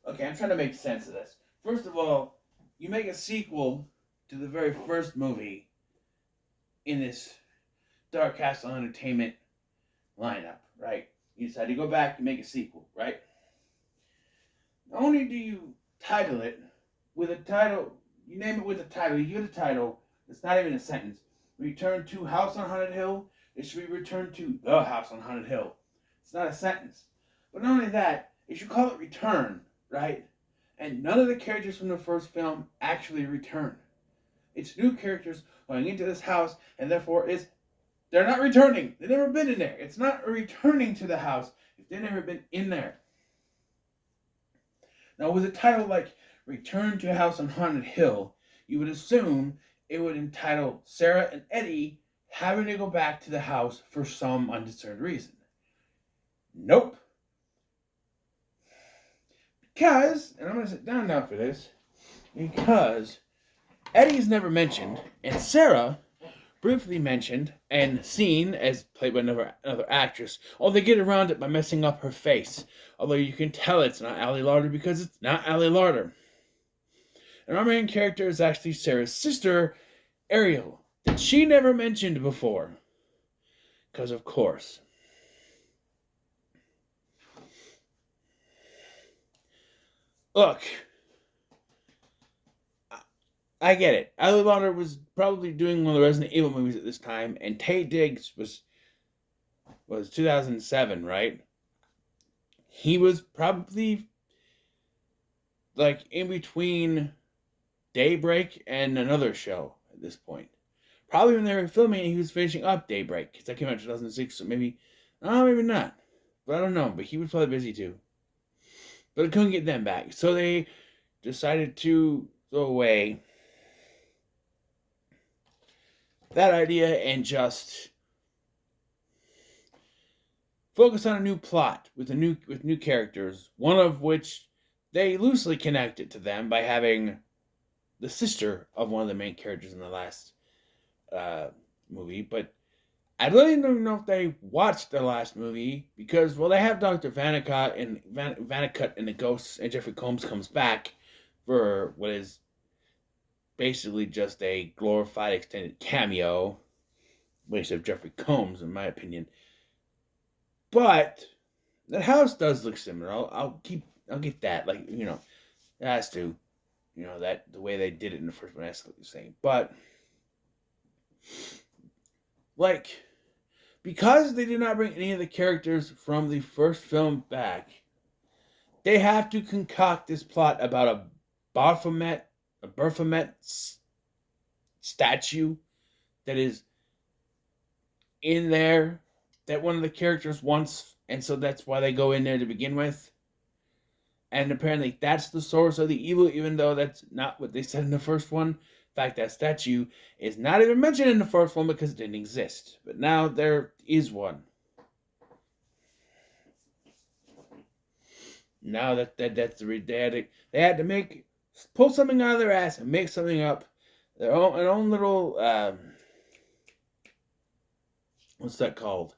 Okay, I'm trying to make sense of this. First of all, you make a sequel to the very first movie in this Dark Castle Entertainment lineup, right? You decide to go back and make a sequel, right? Not only do you title it with a title, you name it with a title, you get a title, it's not even a sentence. Return to House on Haunted Hill, it should be Return to the House on Haunted Hill. It's not a sentence. But not only that, it should call it Return, right? And none of the characters from the first film actually return. It's new characters going into this house, and therefore they're not returning. They've never been in there. It's not returning to the house if they've never been in there. Now, with a title like Return to House on Haunted Hill, you would assume it would entitle Sarah and Eddie having to go back to the house for some undiscerned reason. Nope. Because, and I'm going to sit down now for this, because Eddie's never mentioned, and Sarah briefly mentioned and seen as played by another actress. Oh, they get around it by messing up her face. Although you can tell it's not Ali Larter because it's not Ali Larter. And our main character is actually Sarah's sister, Ariel, that she never mentioned before. Because of course. Look, I get it. Ali Larter was probably doing one of the Resident Evil movies at this time, and Taye Diggs was 2007, right? He was probably like in between Daybreak and another show at this point. Probably when they were filming, he was finishing up Daybreak because that came out in 2006. So maybe not. But I don't know. But he was probably busy too. But I couldn't get them back, so they decided to throw away that idea and just focus on a new plot with new characters. One of which they loosely connected to them by having the sister of one of the main characters in the last movie. But I really don't know if they watched the last movie because, well, they have Dr. Vannicut and the Ghosts, and Jeffrey Combs comes back for what is basically just a glorified extended cameo, waste of Jeffrey Combs, in my opinion. But that house does look similar. I'll get that. Like, it has to. That the way they did it in the first one, that's the same. But like, because they did not bring any of the characters from the first film back, they have to concoct this plot about a Baphomet statue that is in there that one of the characters wants, and so that's why they go in there to begin with. And apparently that's the source of the evil, even though that's not what they said in the first one. In fact, that statue is not even mentioned in the first one because it didn't exist. But now there is one. Now that's they had to pull something out of their ass and make something up. Their own little what's that called?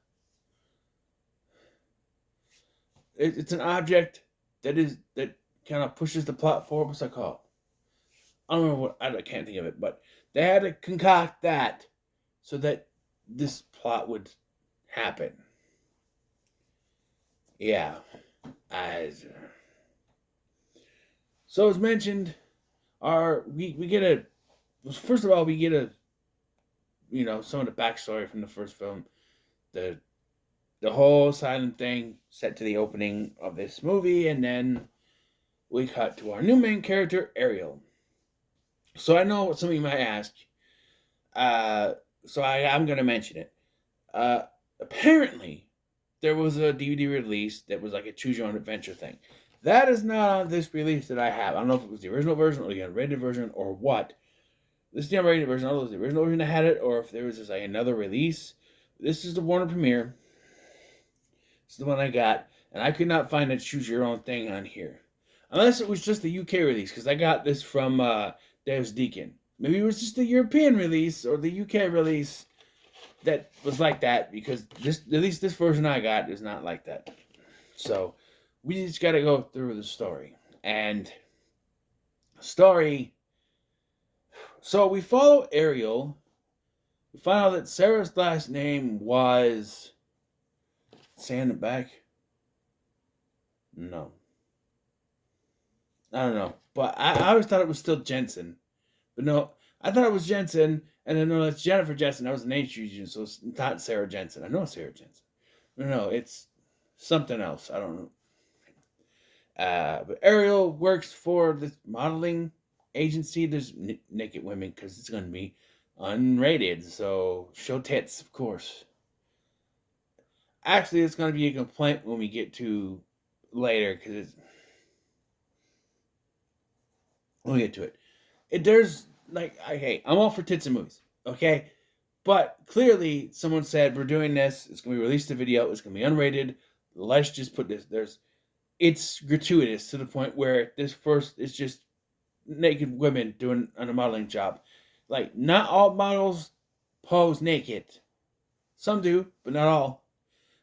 It's an object that kind of pushes the plot forward. What's that called? I don't know I can't think of it, but they had to concoct that so that this plot would happen. Yeah. So as mentioned, we get first of all we get some of the backstory from the first film, the whole silent thing set to the opening of this movie, and then we cut to our new main character, Ariel. So I know what some of you might ask. So I'm going to mention it. Apparently, there was a DVD release that was like a choose your own adventure thing. That is not on this release that I have. I don't know if it was the original version or the unrated version or what. This is the unrated version. I don't know if it was the original version that had it or if there was just like another release. This is the Warner Premiere. This is the one I got, and I could not find a choose your own thing on here. Unless it was just the UK release, because I got this from Deus Deacon. Maybe it was just the European release or the UK release that was like that, because at least this version I got is not like that. So we just got to go through the story. And story. So we follow Ariel. We find out that Sarah's last name was. Say in the back? No. I don't know. But I always thought it was still Jensen. But no, I thought it was Jensen. And then no, that's Jennifer Jensen. That was an H region, so it's not Sarah Jensen. I know it's Sarah Jensen. No, it's something else. I don't know. But Ariel works for this modeling agency. There's naked women because it's going to be unrated. So show tits, of course. Actually, it's going to be a complaint when we get to later because we'll get to it. There's like, hey, I'm all for tits and movies, okay? But clearly, someone said we're doing this. It's going to be released a video. It's going to be unrated. Let's just put this. It's gratuitous to the point where this first is just naked women doing a modeling job. Like, not all models pose naked. Some do, but not all.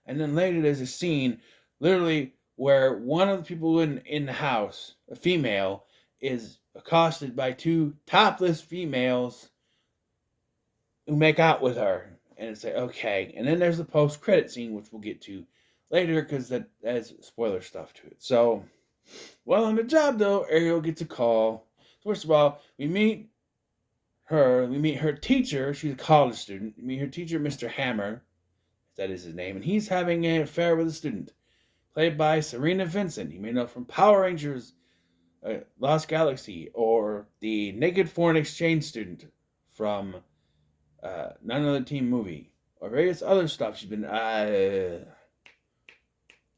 And then later there's a scene, literally, where one of the people in the house, a female, is accosted by two topless females who make out with her. And it's like, okay. And then there's the post-credit scene, which we'll get to later, because that has spoiler stuff to it. So, while on the job, though, Ariel gets a call. First of all, we meet her teacher. She's a college student. We meet her teacher, Mr. Hammer. That is his name. And he's having an affair with a student, played by Serena Vincent. You may know from Power Rangers, Lost Galaxy, or the naked foreign exchange student from None Other Teen movie, or various other stuff. She's been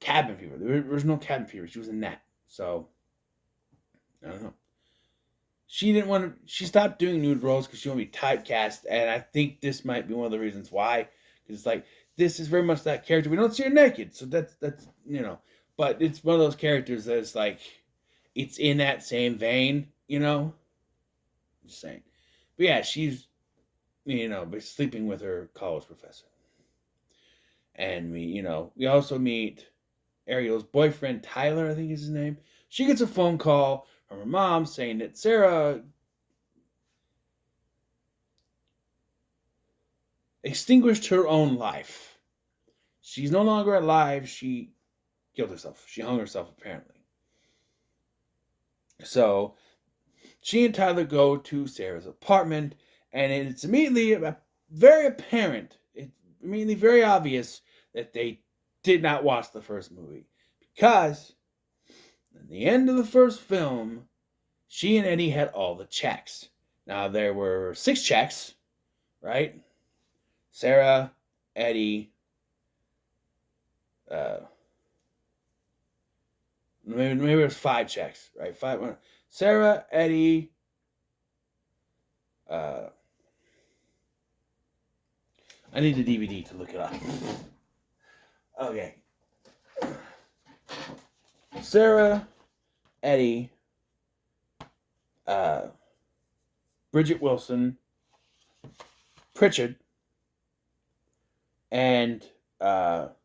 Cabin Fever, the original Cabin Fever. She was in that. So I don't know. She stopped doing nude roles because she wanted to be typecast, and I think this might be one of the reasons why. Because it's like, this is very much that character. We don't see her naked, so that's but it's one of those characters that is like, it's in that same vein, Just saying. But yeah, she's, sleeping with her college professor. And we also meet Ariel's boyfriend, Tyler, I think is his name. She gets a phone call from her mom saying that Sarah extinguished her own life. She's no longer alive. She killed herself. She hung herself, apparently. So she and Tyler go to Sarah's apartment, and it's immediately very apparent, it's immediately very obvious that they did not watch the first movie. Because at the end of the first film, she and Eddie had all the checks. Now, there were 6 checks, right? Sarah, Eddie, maybe it was 5 checks, right? 5. Sarah, Eddie, I need the DVD to look it up. Okay. Sarah, Eddie, Bridget Wilson, Pritchard, and the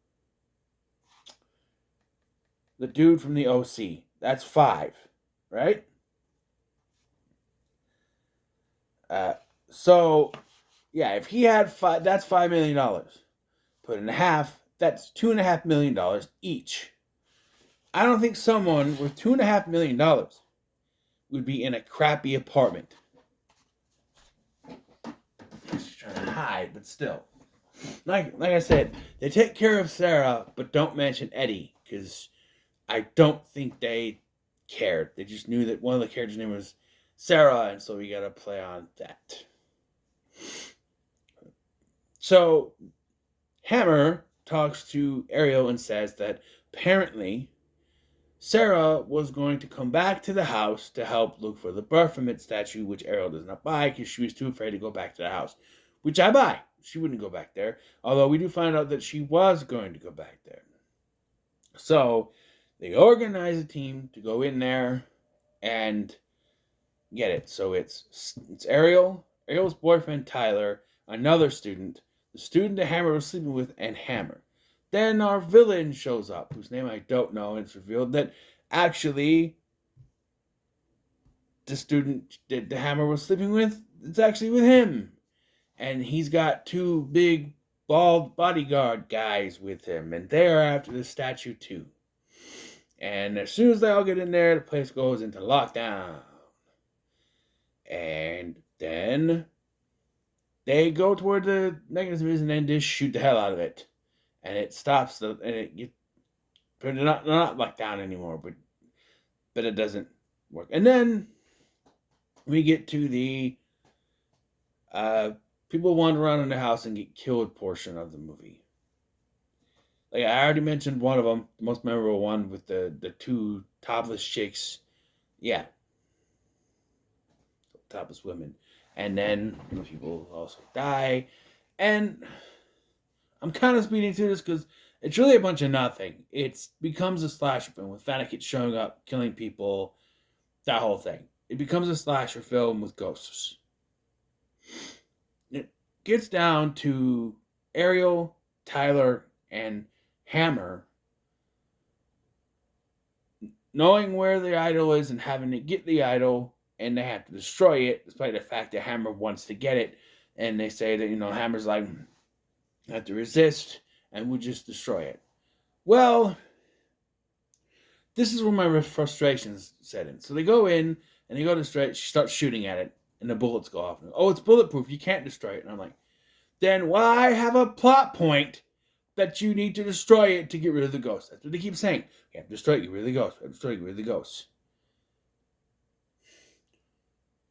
dude from the OC. That's 5, right? So, yeah, if he had 5, that's $5 million. Put in half, that's $2.5 million each. I don't think someone with $2.5 million would be in a crappy apartment. Just trying to hide, but still. Like I said, they take care of Sarah, but don't mention Eddie, because I don't think they cared. They just knew that one of the characters' name was Sarah, and so we gotta play on that. So, Hammer talks to Ariel and says that apparently Sarah was going to come back to the house to help look for the Baphomet statue, which Ariel does not buy because she was too afraid to go back to the house, which I buy. She wouldn't go back there, although we do find out that she was going to go back there. So they organize a team to go in there and get it. So it's Ariel's boyfriend Tyler, another student, the student that Hammer was sleeping with, and Hammer. Then our villain shows up, whose name I don't know, and it's revealed that actually the student that the Hammer was sleeping with, it's actually with him. And he's got two big bald bodyguard guys with him, and they are after the statue too. And as soon as they all get in there, the place goes into lockdown. And then they go toward the mechanism and then just shoot the hell out of it. And it stops, and it gets, they're not locked down anymore, but it doesn't work. And then we get to the people wander around in the house and get killed portion of the movie. Like I already mentioned one of them, the most memorable one with the two topless chicks. Yeah. Topless women. And then people also die. And I'm kind of speeding through this because it's really a bunch of nothing. It becomes a slasher film with Vanakit showing up, killing people, that whole thing. It becomes a slasher film with ghosts. It gets down to Ariel, Tyler, and Hammer knowing where the idol is and having to get the idol, and they have to destroy it, despite the fact that Hammer wants to get it. And they say that, Hammer's like, I have to resist, and we'll just destroy it. Well, this is where my frustrations set in. So they go in, and they go to destroy it. She starts shooting at it, and the bullets go off. Oh, it's bulletproof. You can't destroy it. And I'm like, then why have a plot point that you need to destroy it to get rid of the ghost? That's what they keep saying. You have to destroy it, get rid of the ghost. You have to destroy it, get rid of the ghost.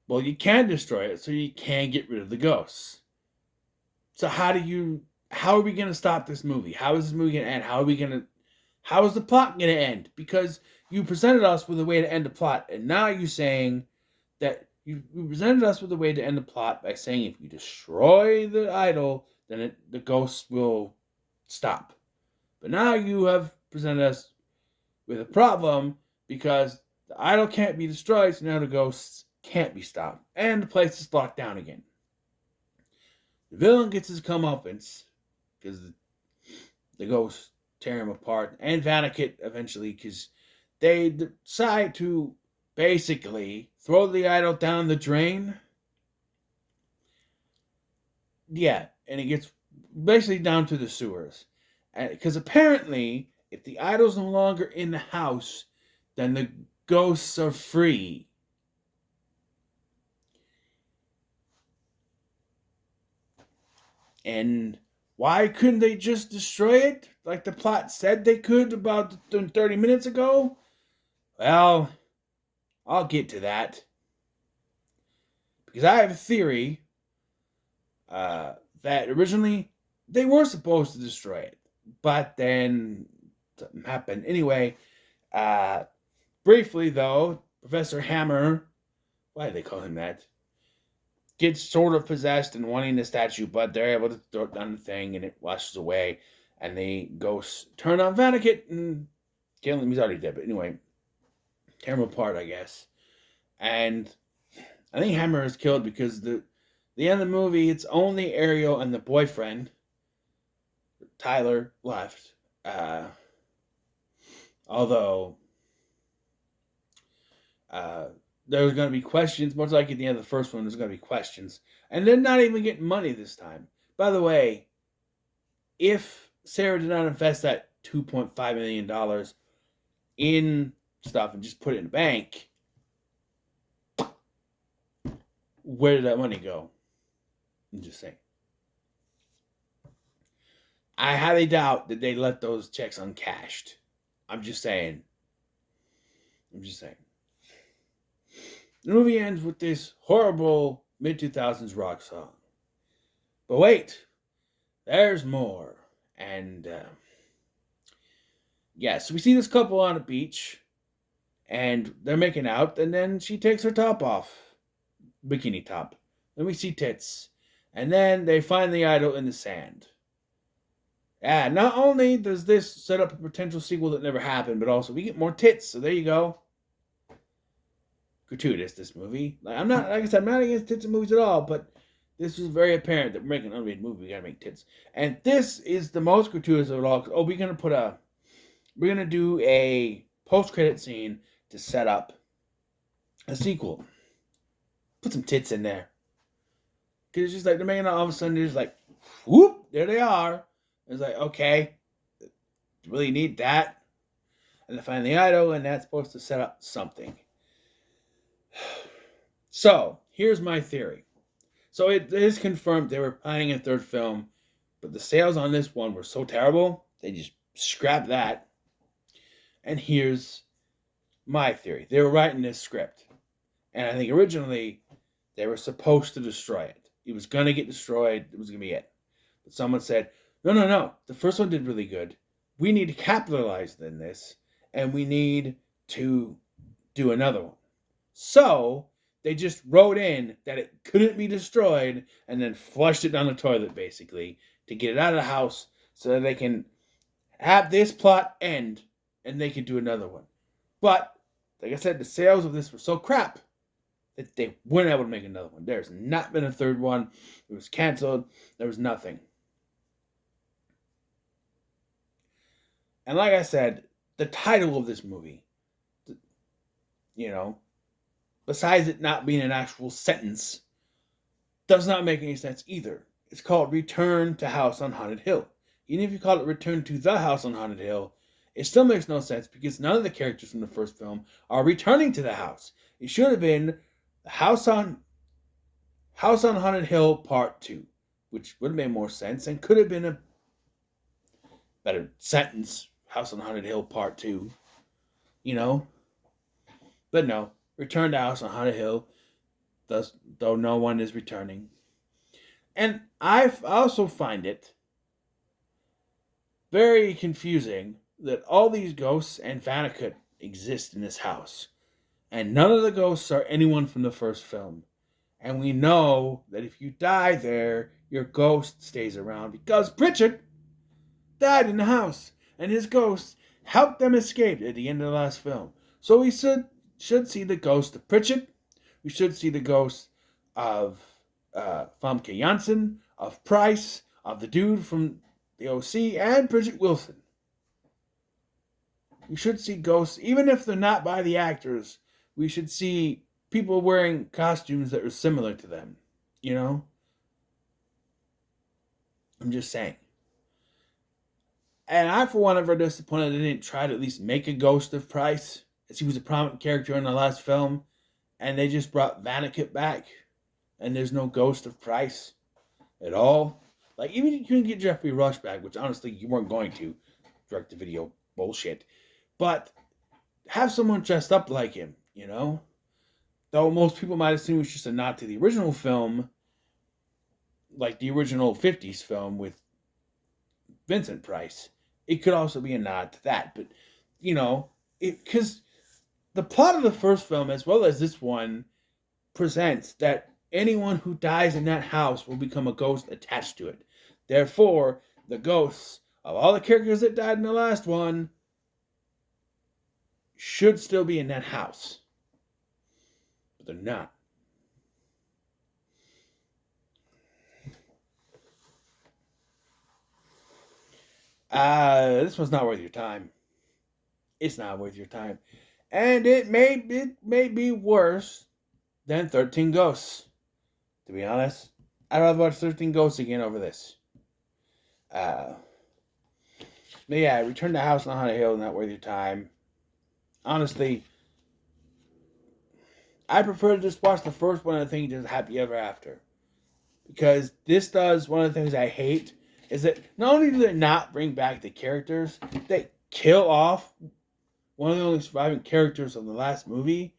Well, you can destroy it, so you can get rid of the ghosts. So how are we going to stop this movie? How is this movie going to end? How is the plot going to end? Because you presented us with a way to end the plot, and now you're saying that you presented us with a way to end the plot by saying if you destroy the idol, then the ghosts will stop. But now you have presented us with a problem because the idol can't be destroyed, so now the ghosts can't be stopped. And the place is locked down again. The villain gets his comeuppance because the ghosts tear him apart, and Vanakit eventually, because they decide to basically throw the idol down the drain. Yeah, and it gets basically down to the sewers. Because apparently, if the idol's no longer in the house, then the ghosts are free. And why couldn't they just destroy it like the plot said they could about 30 minutes ago? Well, I'll get to that. Because I have a theory that originally they were supposed to destroy it. But then something happened. Anyway, briefly though, Professor Hammer, why do they call him that? Gets sort of possessed and wanting the statue, but they're able to throw it down the thing and it washes away. And the ghosts turn on Vanakit and kill him. He's already dead, but anyway, tear him apart, I guess. And I think Hammer is killed because the end of the movie, it's only Ariel and the boyfriend, Tyler, left. Although there's going to be questions, much like at the end of the first one, there's going to be questions. And they're not even getting money this time. By the way, if Sarah did not invest that $2.5 million in stuff and just put it in the bank, where did that money go? I'm just saying. I highly doubt that they let those checks uncashed. I'm just saying. The movie ends with this horrible mid-2000s rock song. But wait, there's more. And, so we see this couple on a beach, and they're making out, and then she takes her top off. Bikini top. Then we see tits. And then they find the idol in the sand. Yeah, not only does this set up a potential sequel that never happened, but also we get more tits. So there you go. Gratuitous, this movie. I'm not against tits in movies at all, but this is very apparent that we're making an unrated movie. We gotta make tits, and this is the most gratuitous of it all. Oh, we're gonna do a post-credit scene to set up a sequel. put some tits in there. Because it's just like, they're making it all of a sudden, they're just like, whoop, there they are. It's like, okay, you really need that? And they find the idol, and that's supposed to set up something. So, here's my theory. So it is confirmed they were planning a third film, but the sales on this one were so terrible, they just scrapped that. And here's my theory. They were writing this script, and I think originally they were supposed to destroy it. It was going to get destroyed. It was going to be it. But someone said, no. The first one did really good. We need to capitalize on this, and we need to do another one. So they just wrote in that it couldn't be destroyed and then flushed it down the toilet, basically, to get it out of the house so that they can have this plot end and they can do another one. But, like I said, the sales of this were so crap that they weren't able to make another one. There's not been a third one. It was canceled. There was nothing. And like I said, the title of this movie, besides it not being an actual sentence, does not make any sense either. It's called Return to House on Haunted Hill. Even if you call it Return to the House on Haunted Hill, it still makes no sense because none of the characters from the first film are returning to the house. It should have been House on Haunted Hill Part 2, which would have made more sense and could have been a better sentence. House on Haunted Hill Part 2, But no, Return to House on Haunted Hill, though no one is returning. And I also find it very confusing that all these ghosts and Vanicut exist in this house. And none of the ghosts are anyone from the first film. And we know that if you die there, your ghost stays around because Pritchett died in the house. And his ghost helped them escape at the end of the last film. So we should see the ghost of Pritchett. We should see the ghost of Famke Janssen, of Price, of the dude from the OC, and Bridget Wilson. We should see ghosts, even if they're not by the actors. We should see people wearing costumes that are similar to them. I'm just saying. And I, for one, am very disappointed they didn't try to at least make a ghost of Price, as he was a prominent character in the last film, and they just brought Vanicut back, and there's no ghost of Price at all. Like, even if you couldn't get Jeffrey Rush back, which honestly you weren't going to, direct-to-video bullshit, but have someone dressed up like him, Though most people might assume it's just a nod to the original film, like the original 50s film with Vincent Price. It could also be a nod to that, but, because the plot of the first film, as well as this one, presents that anyone who dies in that house will become a ghost attached to it. Therefore, the ghosts of all the characters that died in the last one should still be in that house. But they're not. This one's not worth your time. It's not worth your time. And it may be worse than 13 Ghosts. To be honest, I'd rather watch 13 Ghosts again over this. But yeah, Return to House on Haunted Hill is not worth your time. Honestly, I prefer to just watch the first one and think just Happy Ever After. Because this does one of the things I hate is that not only do they not bring back the characters, they kill off one of the only surviving characters of the last movie,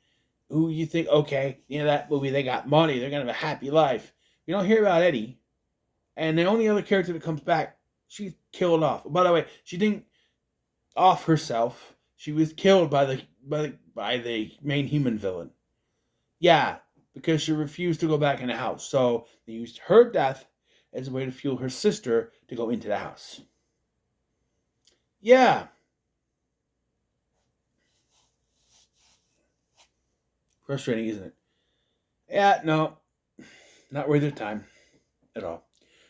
who you think, okay, that movie, they got money, they're going to have a happy life. You don't hear about Eddie. And the only other character that comes back, she's killed off. By the way, she didn't off herself. She was killed by the main human villain. Yeah, because she refused to go back in the house. So they used her death as a way to fuel her sister to go into the house. Yeah. Frustrating, isn't it? Yeah, no. Not worth your time at all.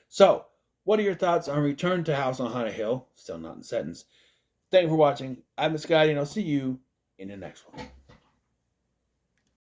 So, what are your thoughts on Return to House on Haunted Hill? Still not in sentence. Thank you for watching. I'm Scotty, and I'll see you in the next one.